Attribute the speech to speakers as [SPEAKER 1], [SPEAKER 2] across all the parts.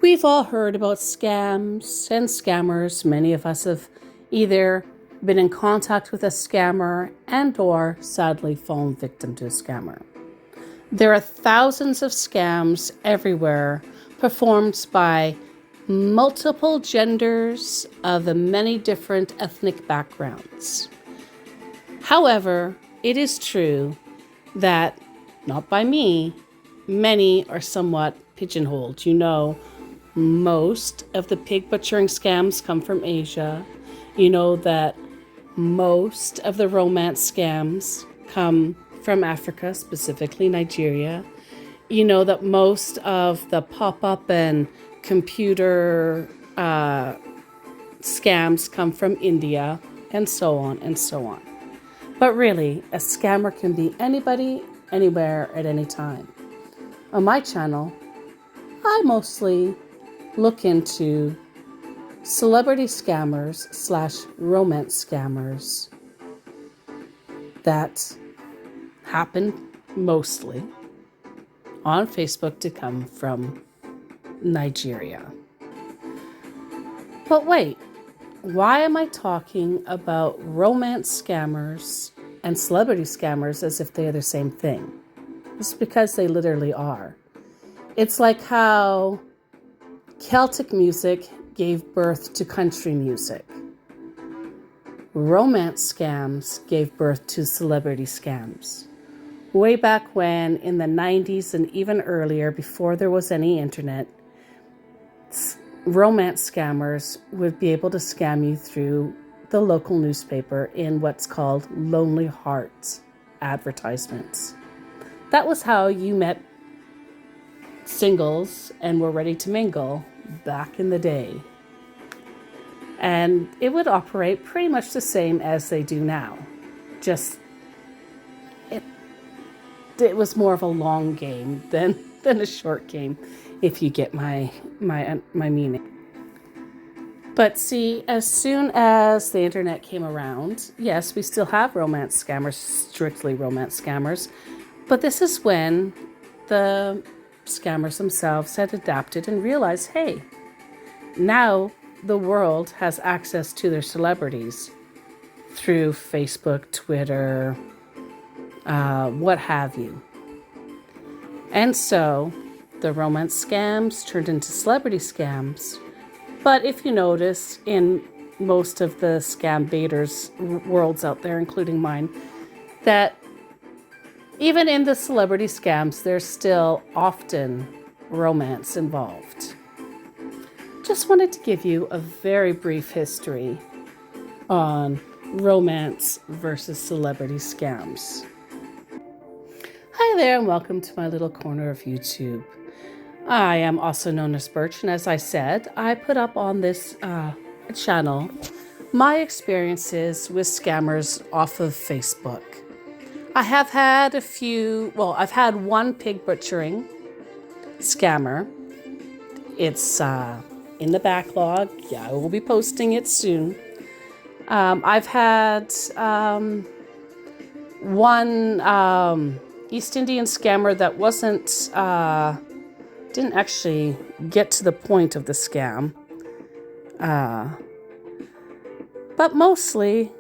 [SPEAKER 1] We've all heard about scams and scammers. Many of us have either been in contact with a scammer and or sadly fallen victim to a scammer. There are thousands of scams everywhere performed by multiple genders of many different ethnic backgrounds. However, it is true that, not by me, many are somewhat pigeonholed. Most of the pig butchering scams come from Asia. You know that most of the romance scams come from Africa, specifically Nigeria. You know that most of the pop-up and computer scams come from India, and so on and so on. But really, a scammer can be anybody, anywhere, at any time. On my channel, I mostly look into celebrity scammers / romance scammers that happen mostly on Facebook to come from Nigeria. But wait, why am I talking about romance scammers and celebrity scammers as if they are the same thing? It's because they literally are. It's like how Celtic music gave birth to country music. Romance scams gave birth to celebrity scams. Way back when, in the 90s and even earlier, before there was any internet, romance scammers would be able to scam you through the local newspaper in what's called Lonely Hearts advertisements. That was how you met singles and were ready to mingle back in the day. And it would operate pretty much the same as they do now. Just it was more of a long game than a short game, if you get my meaning. But see, as soon as the internet came around, yes, we still have romance scammers, strictly romance scammers, but this is when the scammers themselves had adapted and realized, hey, now the world has access to their celebrities through Facebook, Twitter, what have you. And so the romance scams turned into celebrity scams. But if you notice, in most of the scam baiters worlds out there, including mine, that even in the celebrity scams, there's still often romance involved. Just wanted to give you a very brief history on romance versus celebrity scams. Hi there, and welcome to my little corner of YouTube. I am also known as Birch, and as I said, I put up on this channel my experiences with scammers off of Facebook. I have had I've had one pig butchering scammer. It's in the backlog. Yeah, I will be posting it soon. I've had one East Indian scammer that didn't actually get to the point of the scam. But mostly,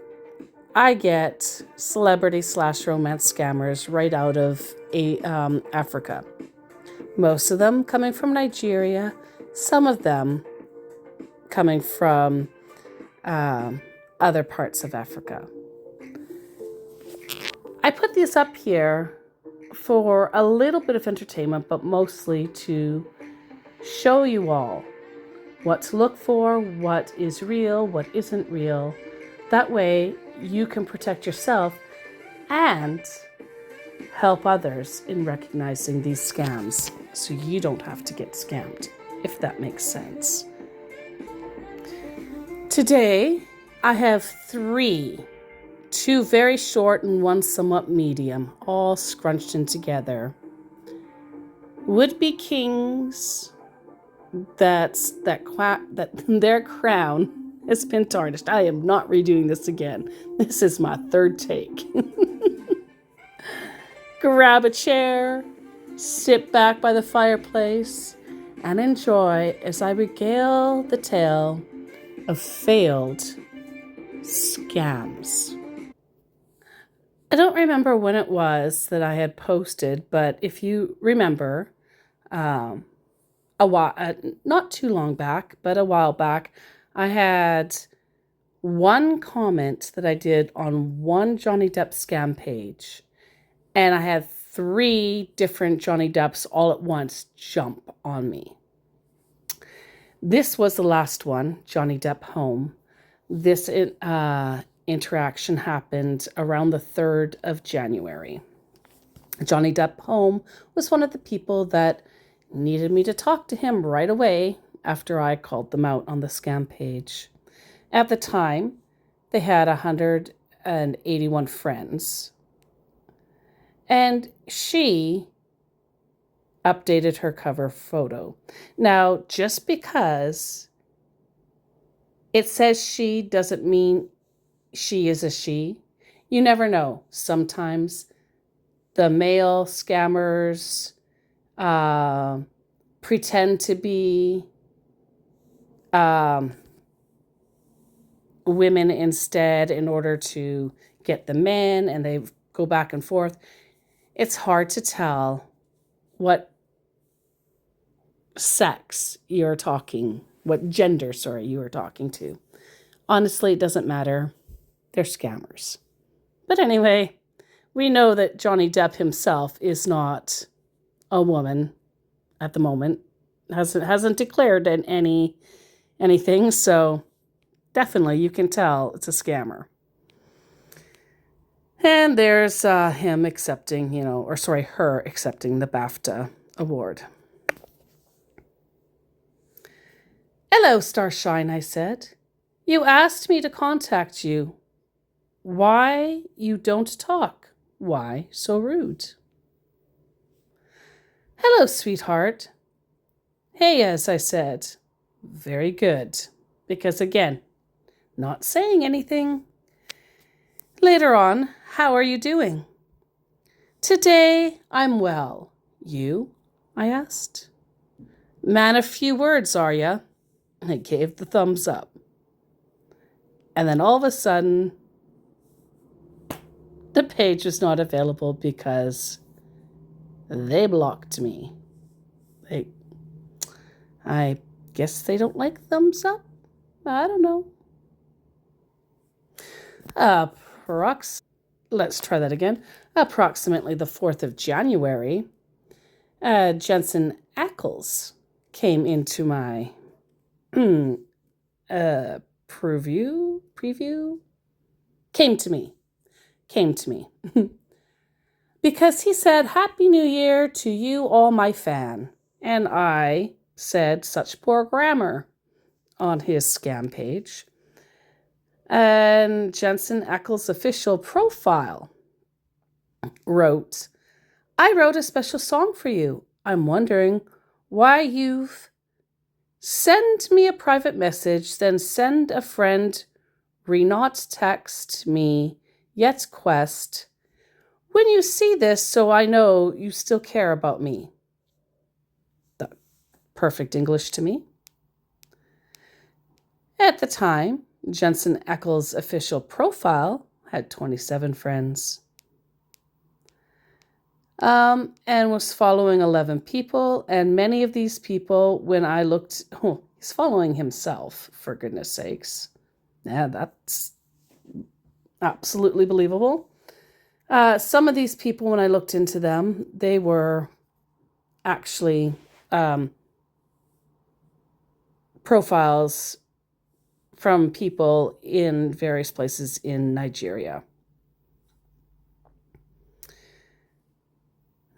[SPEAKER 1] I get celebrity / romance scammers right out of Africa. Most of them coming from Nigeria, some of them coming from other parts of Africa. I put these up here for a little bit of entertainment, but mostly to show you all what to look for, what is real, what isn't real. That way you can protect yourself and help others in recognizing these scams so you don't have to get scammed, if that makes sense. Today, I have two very short and one somewhat medium, all scrunched in together. Would-be kings that their crown has been tarnished. I am not redoing this again. This is my third take. Grab a chair, sit back by the fireplace, and enjoy as I regale the tale of failed scams. I don't remember when it was that I had posted, but if you remember, um, a while, not too long back, but a while back, I had one comment that I did on one Johnny Depp scam page, and I had 3 different Johnny Depps all at once jump on me. This was the last one, Johnny Depp Home. This interaction happened around the 3rd of January. Johnny Depp Home was one of the people that needed me to talk to him right away after I called them out on the scam page. At the time, they had 181 friends, and she updated her cover photo. Now, just because it says she doesn't mean she is a she. You never know. Sometimes the male scammers pretend to be women instead in order to get the men, and they go back and forth. It's hard to tell what gender, you are talking to. Honestly, it doesn't matter. They're scammers. But anyway, we know that Johnny Depp himself is not a woman at the moment. Hasn't declared anything, so definitely you can tell it's a scammer. And there's him accepting, her accepting the BAFTA award. "Hello, Starshine," I said. "You asked me to contact you. Why you don't talk? Why so rude?" "Hello, sweetheart." "Hey," as I said. "Very good." Because again, not saying anything. Later on, "How are you doing?" "Today, I'm well. You?" I asked. "Man of few words, are ya?" I gave the thumbs up. And then all of a sudden, the page was not available because they blocked me. I guess they don't like thumbs up? I don't know. Let's try that again. Approximately the 4th of January, Jensen Ackles came into my preview? Came to me. Because he said, "Happy New Year to you all, my fan." And I said such poor grammar on his scam page. And Jensen Ackles' official profile wrote, "I wrote a special song for you. I'm wondering why you've send me a private message, then send a friend, not text me, yet quest. When you see this, so I know you still care about me." The perfect English to me. At the time, Jensen Ackles' official profile had 27 friends. And was following 11 people, and many of these people, when I looked, he's following himself, for goodness sakes. Yeah, that's absolutely believable. Some of these people, when I looked into them, they were actually profiles from people in various places in Nigeria.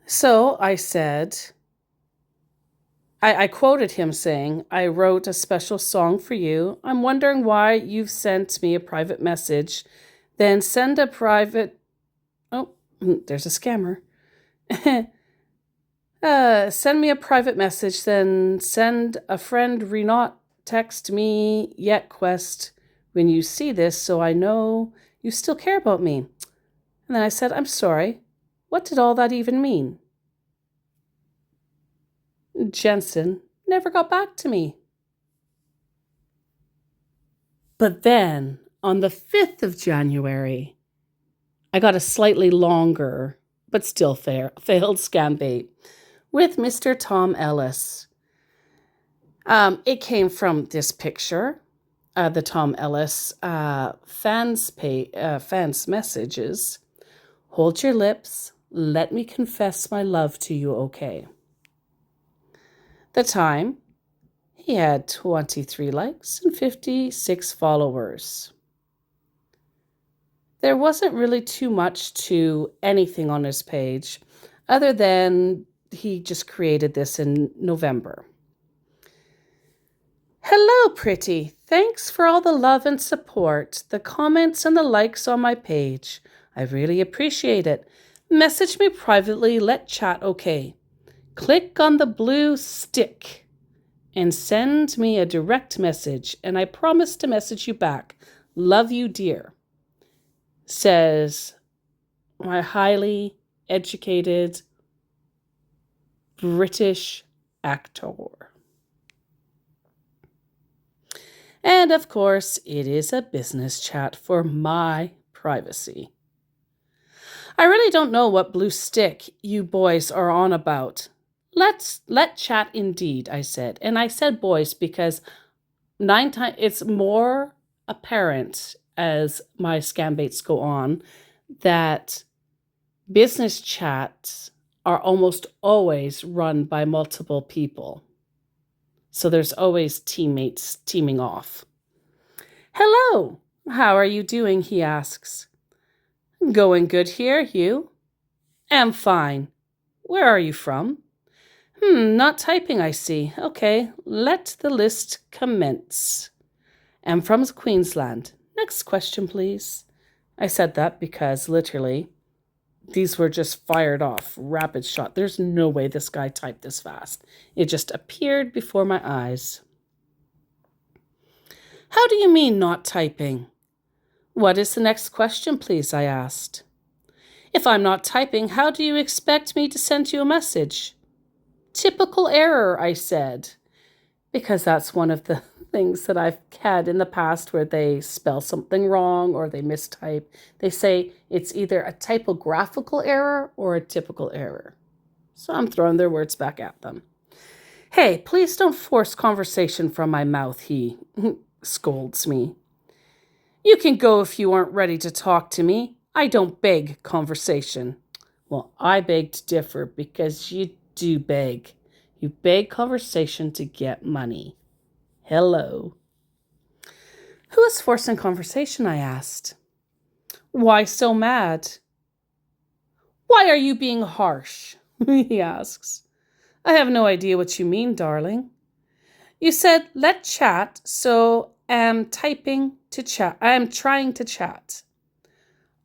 [SPEAKER 1] So I said, I quoted him saying, "I wrote a special song for you. I'm wondering why you've sent me a private message. Then send a private..." Oh, there's a scammer. "Send me a private message, then send a friend, not text me, yet quest. When you see this, so I know you still care about me." And then I said, "I'm sorry. What did all that even mean?" Jensen never got back to me. But then, on the 5th of January, I got a slightly longer, but still failed scam bait with Mr. Tom Ellis. It came from this picture, the Tom Ellis fans messages. Hold your lips. Let me confess my love to you, okay? The time, he had 23 likes and 56 followers. There wasn't really too much to anything on his page, other than he just created this in November. Hello, pretty. Thanks for all the love and support, the comments and the likes on my page. I really appreciate it. Message me privately, let chat okay. Click on the blue stick and send me a direct message, and I promise to message you back. Love you, dear, says my highly educated British actor. And of course, it is a business chat for my privacy. I really don't know what blue stick you boys are on about. Let chat indeed, I said. And I said boys because 9 times it's more apparent as my scam baits go on that business chats are almost always run by multiple people. So there's always teammates teaming off. Hello, how are you doing? He asks. Going good here, you? Am fine. Where are you from? Not typing, I see. Okay, let the list commence. Am from Queensland. Next question, please. I said that because literally these were just fired off, rapid shot. There's no way this guy typed this fast. It just appeared before my eyes. How do you mean not typing? What is the next question, please? I asked. If I'm not typing, how do you expect me to send you a message? Typical error, I said, because that's one of the things that I've had in the past where they spell something wrong or they mistype. They say it's either a typographical error or a typical error. So I'm throwing their words back at them. Hey, please don't force conversation from my mouth, he scolds me. You can go if you aren't ready to talk to me. I don't beg conversation. Well, I beg to differ because you do beg. You beg conversation to get money. Hello. Who is forcing conversation? I asked. Why so mad? Why are you being harsh? He asks. I have no idea what you mean, darling. You said let chat, so I am trying to chat.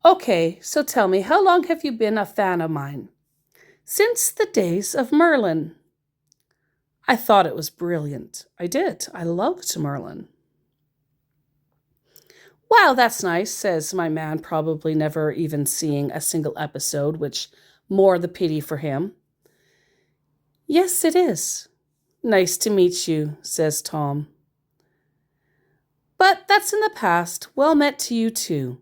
[SPEAKER 1] Okay, so tell me, how long have you been a fan of mine? Since the days of Merlin. I thought it was brilliant. I did. I loved Merlin. Wow, that's nice, says my man, probably never even seeing a single episode, which more the pity for him. Yes, it is. Nice to meet you, says Tom. But that's in the past. Well met to you too.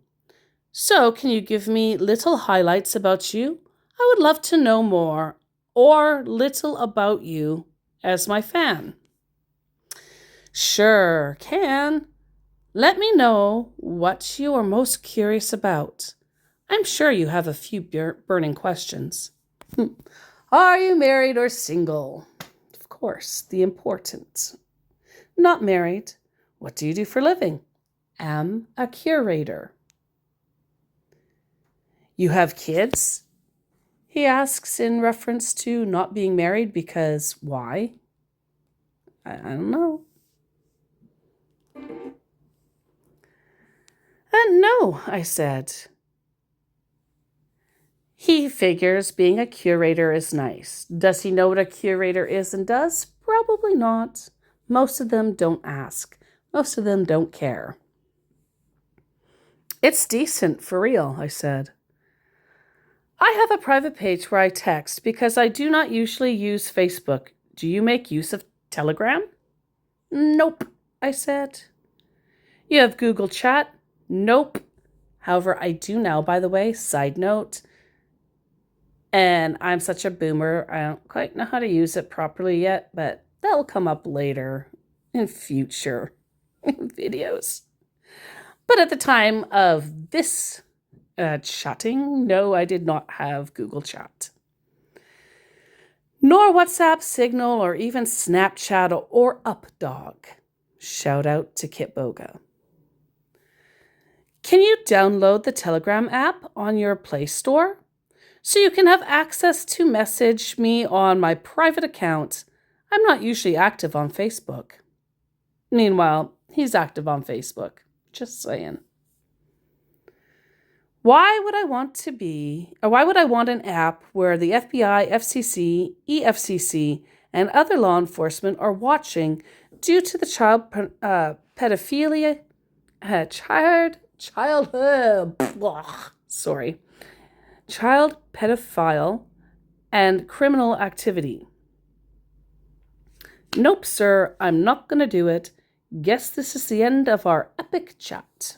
[SPEAKER 1] So, can you give me little highlights about you? I would love to know more, or little about you as my fan. Sure, can. Let me know what you are most curious about. I'm sure you have a few burning questions. Are you married or single? Of course, the important. Not married. What do you do for a living? Am a curator. You have kids? He asks in reference to not being married because why? I don't know. No, I said. He figures being a curator is nice. Does he know what a curator is and does? Probably not. Most of them don't ask. Most of them don't care. It's decent, for real, I said. I have a private page where I text because I do not usually use Facebook. Do you make use of Telegram? Nope, I said. You have Google Chat? Nope. However, I do now, by the way, side note. And I'm such a boomer, I don't quite know how to use it properly yet, but that'll come up later in future videos. But at the time of this chatting, no, I did not have Google Chat. Nor WhatsApp, Signal, or even Snapchat or UpDog. Shout out to Kitboga. Can you download the Telegram app on your Play Store so you can have access to message me on my private account? I'm not usually active on Facebook. Meanwhile, he's active on Facebook. Just saying. Why would I want an app where the FBI, FCC, EFCC, and other law enforcement are watching due to the child pedophilia, child pedophile and criminal activity? Nope, sir, I'm not going to do it. Guess this is the end of our epic chat.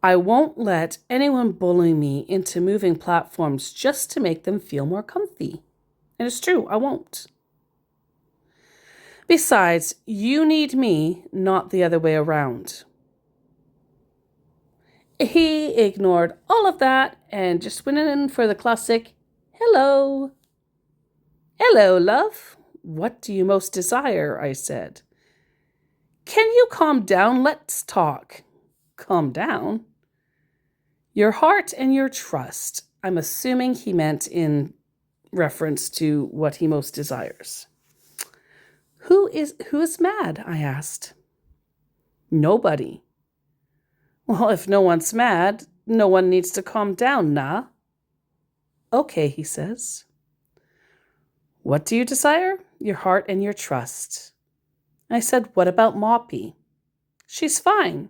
[SPEAKER 1] I won't let anyone bully me into moving platforms just to make them feel more comfy. And it's true, I won't. Besides, you need me, not the other way around. He ignored all of that and just went in for the classic, hello. Hello, love. What do you most desire? I said. Can you calm down? Let's talk. Calm down? Your heart and your trust. I'm assuming he meant in reference to what he most desires. Who is mad? I asked. Nobody. Well, if no one's mad, no one needs to calm down, nah? Okay, he says. What do you desire? Your heart and your trust. I said, what about Moppy? She's fine.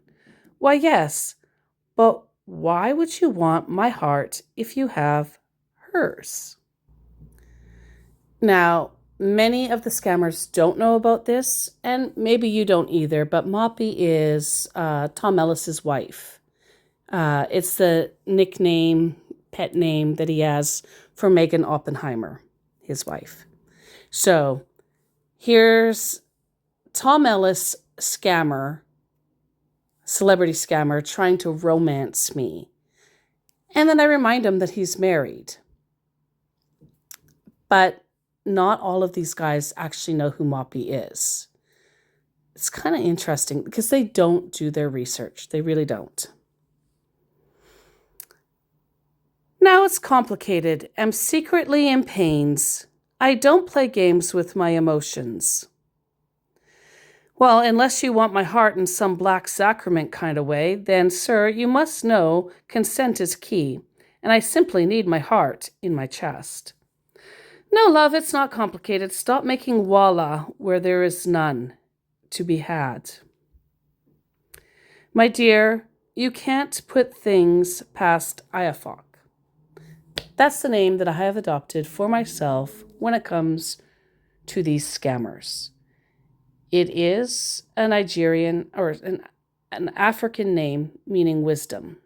[SPEAKER 1] Why, yes, but why would you want my heart if you have hers? Now, many of the scammers don't know about this, and maybe you don't either, but Moppy is Tom Ellis's wife. It's the nickname, pet name that he has for Megan Oppenheimer, his wife. So here's Tom Ellis scammer, celebrity scammer, trying to romance me. And then I remind him that he's married. But not all of these guys actually know who Moppy is. It's kind of interesting because they don't do their research. They really don't. Now it's complicated. I'm secretly in pains. I don't play games with my emotions. Well, unless you want my heart in some black sacrament kind of way, then, sir, you must know consent is key, and I simply need my heart in my chest. No, love, it's not complicated. Stop making wallah where there is none to be had. My dear, you can't put things past Ayafok. That's the name that I have adopted for myself when it comes to these scammers. It is a Nigerian or an African name meaning wisdom.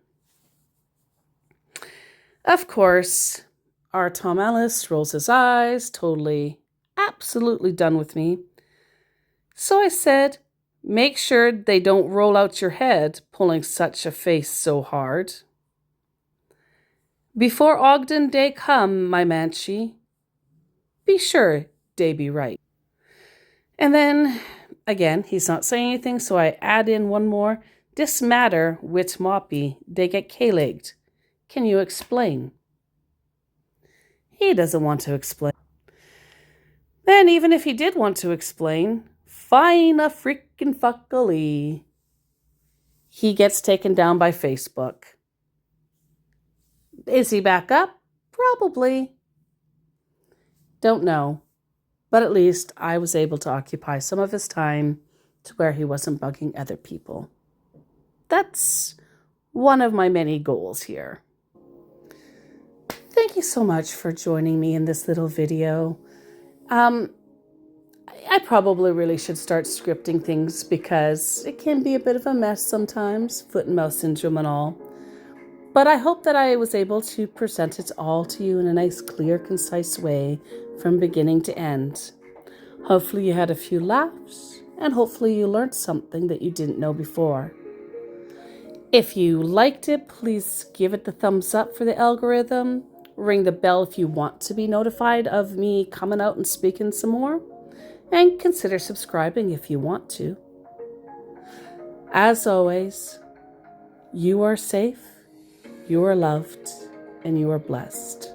[SPEAKER 1] Of course, our Tom Ellis rolls his eyes, totally, absolutely done with me. So I said, make sure they don't roll out your head, pulling such a face so hard. Before Ogden Day come, my manchi, be sure they be right. And then, again, he's not saying anything, so I add in one more. This matter with Moppy, they get K-legged. Can you explain? He doesn't want to explain. Then, even if he did want to explain, fine a freaking fuckily. He gets taken down by Facebook. Is he back up? Probably. Don't know. But at least I was able to occupy some of his time to where he wasn't bugging other people. That's one of my many goals here. Thank you so much for joining me in this little video. I probably really should start scripting things because it can be a bit of a mess sometimes, foot and mouth syndrome and all. But I hope that I was able to present it all to you in a nice, clear, concise way from beginning to end. Hopefully you had a few laughs, and hopefully you learned something that you didn't know before. If you liked it, please give it the thumbs up for the algorithm. Ring the bell if you want to be notified of me coming out and speaking some more. And consider subscribing if you want to. As always, you are safe, you are loved, and you are blessed.